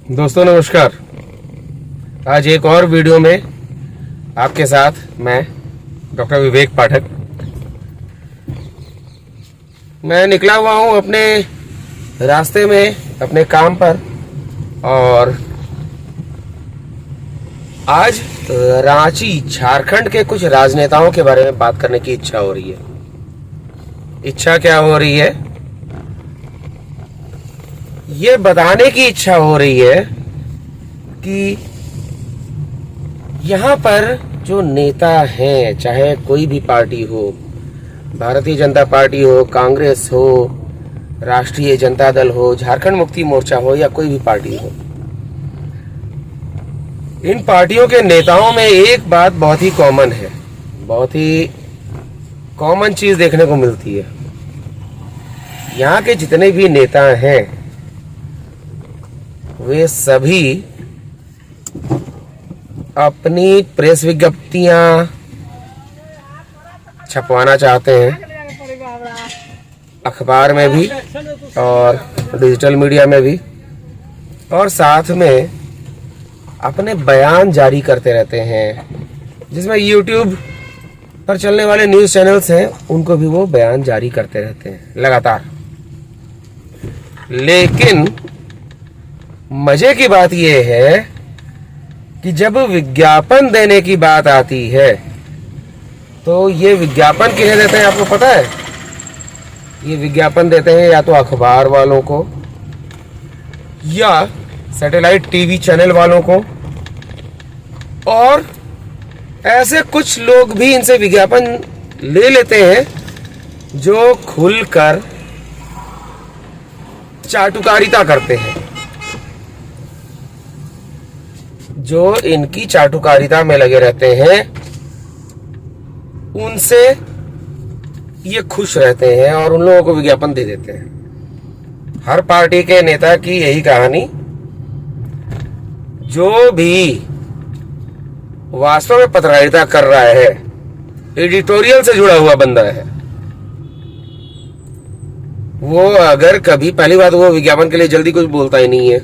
दोस्तों नमस्कार। आज एक और वीडियो में आपके साथ मैं डॉक्टर विवेक पाठक। मैं निकला हुआ हूँ अपने रास्ते में अपने काम पर, और आज रांची झारखंड के कुछ राजनेताओं के बारे में बात करने की इच्छा हो रही है। इच्छा क्या हो रही है? ये बताने की इच्छा हो रही है कि यहाँ पर जो नेता हैं, चाहे कोई भी पार्टी हो, भारतीय जनता पार्टी हो, कांग्रेस हो, राष्ट्रीय जनता दल हो, झारखंड मुक्ति मोर्चा हो, या कोई भी पार्टी हो, इन पार्टियों के नेताओं में एक बात बहुत ही कॉमन है, बहुत ही कॉमन चीज देखने को मिलती है। यहाँ के जितने भी नेता हैं वे सभी अपनी प्रेस विज्ञप्तियां छपवाना चाहते हैं, अखबार में भी और डिजिटल मीडिया में भी, और साथ में अपने बयान जारी करते रहते हैं, जिसमें YouTube पर चलने वाले न्यूज़ चैनल्स हैं उनको भी वो बयान जारी करते रहते हैं लगातार। लेकिन मजे की बात यह है कि जब विज्ञापन देने की बात आती है तो ये विज्ञापन किन्हें देते हैं आपको पता है? ये विज्ञापन देते हैं या तो अखबार वालों को या सैटेलाइट टीवी चैनल वालों को, और ऐसे कुछ लोग भी इनसे विज्ञापन ले लेते हैं जो खुलकर चाटुकारिता करते हैं, जो इनकी चाटुकारिता में लगे रहते हैं, उनसे ये खुश रहते हैं और उन लोगों को विज्ञापन दे देते हैं। हर पार्टी के नेता की यही कहानी। जो भी वास्तव में पत्रकारिता कर रहा है, एडिटोरियल से जुड़ा हुआ बंदा है, वो अगर कभी, पहली बात, वो विज्ञापन के लिए जल्दी कुछ बोलता ही नहीं है।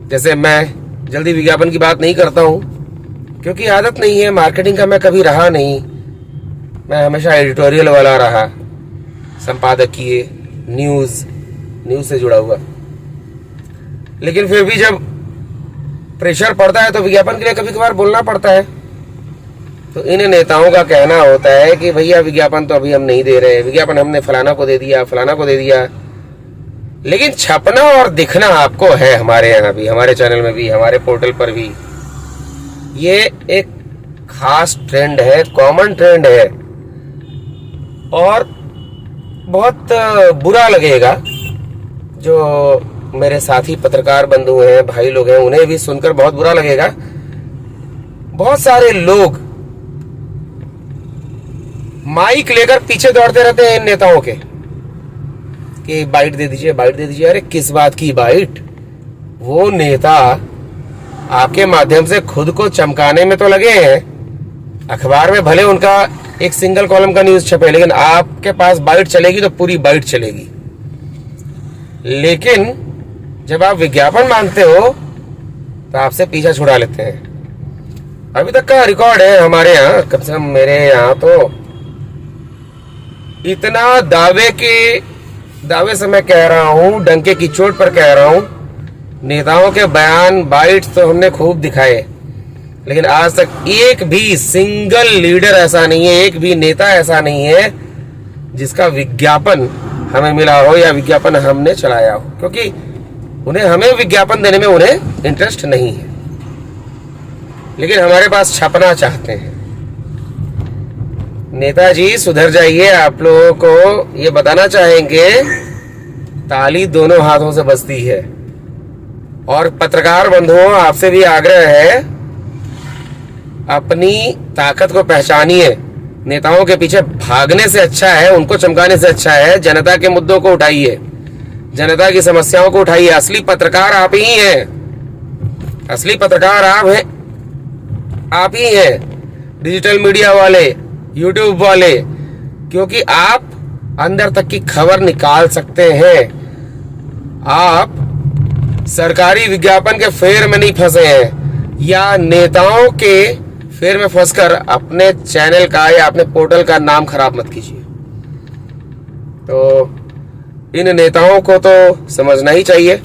जैसे मैं जल्दी विज्ञापन की बात नहीं करता हूं क्योंकि आदत नहीं है, मार्केटिंग का मैं कभी रहा नहीं। मैं हमेशा एडिटोरियल वाला रहा, संपादकीय, न्यूज से जुड़ा हुआ। लेकिन फिर भी जब प्रेशर पड़ता है तो विज्ञापन के लिए कभी कभार बोलना पड़ता है। तो इन नेताओं का कहना होता है कि भैया विज्ञापन तो अभी हम नहीं दे रहे, विज्ञापन हमने फलाना को दे दिया, फलाना को दे दिया। लेकिन छपना और दिखना आपको है हमारे यहाँ भी, हमारे चैनल में भी, हमारे पोर्टल पर भी। ये एक खास ट्रेंड है, कॉमन ट्रेंड है, और बहुत बुरा लगेगा जो मेरे साथी पत्रकार बंधु हैं, भाई लोग हैं, उन्हें भी सुनकर बहुत बुरा लगेगा। बहुत सारे लोग माइक लेकर पीछे दौड़ते रहते हैं इन नेताओं के कि बाइट दे दीजिए, बाइट दे दीजिए। अरे किस बात की बाइट? वो नेता आपके माध्यम से खुद को चमकाने में तो लगे हैं। अखबार में भले उनका एक सिंगल कॉलम का न्यूज छपे, लेकिन आपके पास बाइट चलेगी तो पूरी बाइट चलेगी। लेकिन जब आप विज्ञापन मांगते हो तो आपसे पीछा छुड़ा लेते हैं। अभी तक का रिकॉर्ड है हमारे यहाँ, कम से कम मेरे यहाँ तो इतना दावे से मैं कह रहा हूं, डंके की चोट पर कह रहा हूं, नेताओं के बयान, बाइट तो हमने खूब दिखाए, लेकिन आज तक एक भी सिंगल लीडर ऐसा नहीं है, एक भी नेता ऐसा नहीं है जिसका विज्ञापन हमें मिला हो या विज्ञापन हमने चलाया हो, क्योंकि हमें विज्ञापन देने में उन्हें इंटरेस्ट नहीं है। लेकिन हमारे पास छपना चाहते हैं। नेताजी सुधर जाइए। आप लोगों को ये बताना चाहेंगे, ताली दोनों हाथों से बजती है। और पत्रकार बंधुओं, आपसे भी आग्रह है, अपनी ताकत को पहचानिए। नेताओं के पीछे भागने से अच्छा है, उनको चमकाने से अच्छा है, जनता के मुद्दों को उठाइए, जनता की समस्याओं को उठाइए। असली पत्रकार आप ही हैं, असली पत्रकार आप ही हैं, डिजिटल मीडिया वाले, यूट्यूब वाले, क्योंकि आप अंदर तक की खबर निकाल सकते हैं। आप सरकारी विज्ञापन के फेर में नहीं फंसे हैं या नेताओं के फेर में फंसकर अपने चैनल का या अपने पोर्टल का नाम खराब मत कीजिए। तो इन नेताओं को तो समझना ही चाहिए।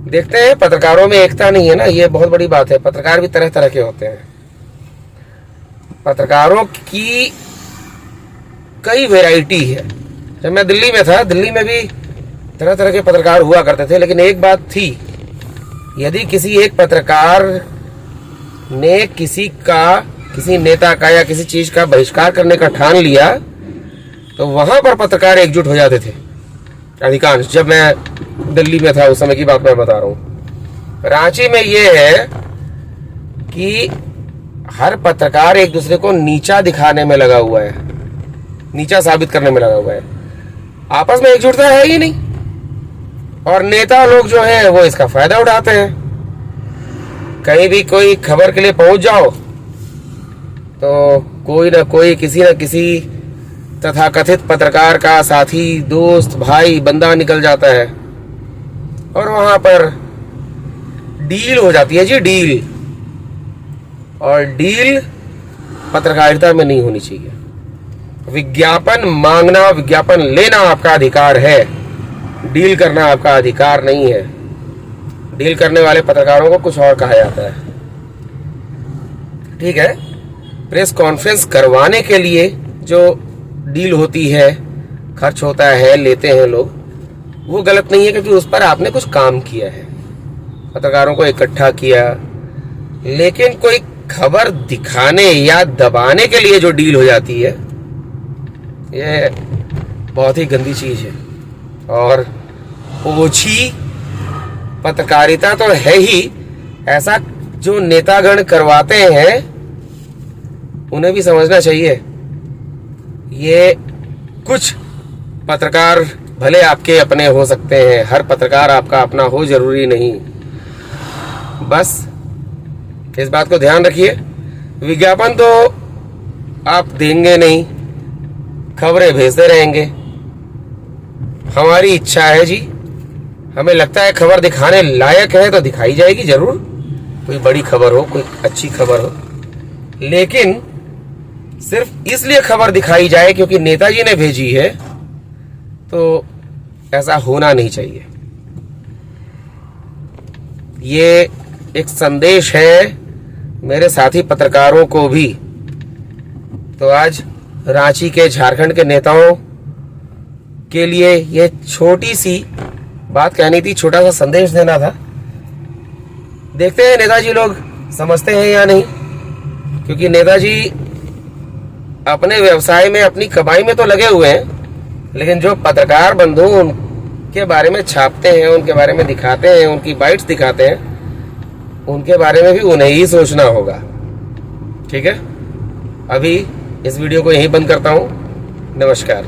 देखते हैं, पत्रकारों में एकता नहीं है ना, ये बहुत बड़ी बात है। पत्रकार भी तरह तरह के होते हैं। पत्रकारों की कई वैरायटी है। जब मैं दिल्ली में था, दिल्ली में भी तरह तरह के पत्रकार हुआ करते थे, लेकिन एक बात थी, यदि किसी एक पत्रकार ने किसी नेता का या किसी चीज का बहिष्कार करने का ठान लिया तो वहां पर पत्रकार एकजुट हो जाते थे अधिकांश। जब मैं दिल्ली में था उस समय की बात मैं बता रहा हूं। रांची में ये है कि हर पत्रकार एक दूसरे को नीचा दिखाने में लगा हुआ है, नीचा साबित करने में लगा हुआ है। आपस में एकजुटता है ही नहीं, और नेता लोग जो है वो इसका फायदा उठाते हैं। कहीं भी कोई खबर के लिए पहुंच जाओ तो कोई ना कोई, किसी न किसी तथाकथित पत्रकार का साथी, दोस्त, भाई, बंदा निकल जाता है और वहां पर डील हो जाती है जी, डील। और डील पत्रकारिता में नहीं होनी चाहिए। विज्ञापन मांगना, विज्ञापन लेना आपका अधिकार है, डील करना आपका अधिकार नहीं है। डील करने वाले पत्रकारों को कुछ और कहा जाता है। ठीक है, प्रेस कॉन्फ्रेंस करवाने के लिए जो डील होती है, खर्च होता है, लेते हैं लोग, वो गलत नहीं है, क्योंकि उस पर आपने कुछ काम किया है, पत्रकारों को इकट्ठा किया। लेकिन कोई खबर दिखाने या दबाने के लिए जो डील हो जाती है, ये बहुत ही गंदी चीज है और ओछी पत्रकारिता तो है ही। ऐसा जो नेतागण करवाते हैं उन्हें भी समझना चाहिए। ये कुछ पत्रकार भले आपके अपने हो सकते हैं, हर पत्रकार आपका अपना हो जरूरी नहीं। बस इस बात को ध्यान रखिए। विज्ञापन तो आप देंगे नहीं, खबरें भेजते रहेंगे। हमारी इच्छा है जी, हमें लगता है खबर दिखाने लायक है तो दिखाई जाएगी जरूर, कोई बड़ी खबर हो, कोई अच्छी खबर हो। लेकिन सिर्फ इसलिए खबर दिखाई जाए क्योंकि नेताजी ने भेजी है, तो ऐसा होना नहीं चाहिए। ये एक संदेश है मेरे साथी पत्रकारों को भी। तो आज रांची के, झारखंड के नेताओं के लिए ये छोटी सी बात कहनी थी, छोटा सा संदेश देना था। देखते हैं नेताजी लोग समझते हैं या नहीं, क्योंकि नेताजी अपने व्यवसाय में, अपनी कमाई में तो लगे हुए हैं, लेकिन जो पत्रकार बंधु उनके बारे में छापते हैं, उनके बारे में दिखाते हैं, उनकी बाइट्स दिखाते हैं, उनके बारे में भी उन्हें ही सोचना होगा। ठीक है, अभी इस वीडियो को यहीं बंद करता हूं। नमस्कार।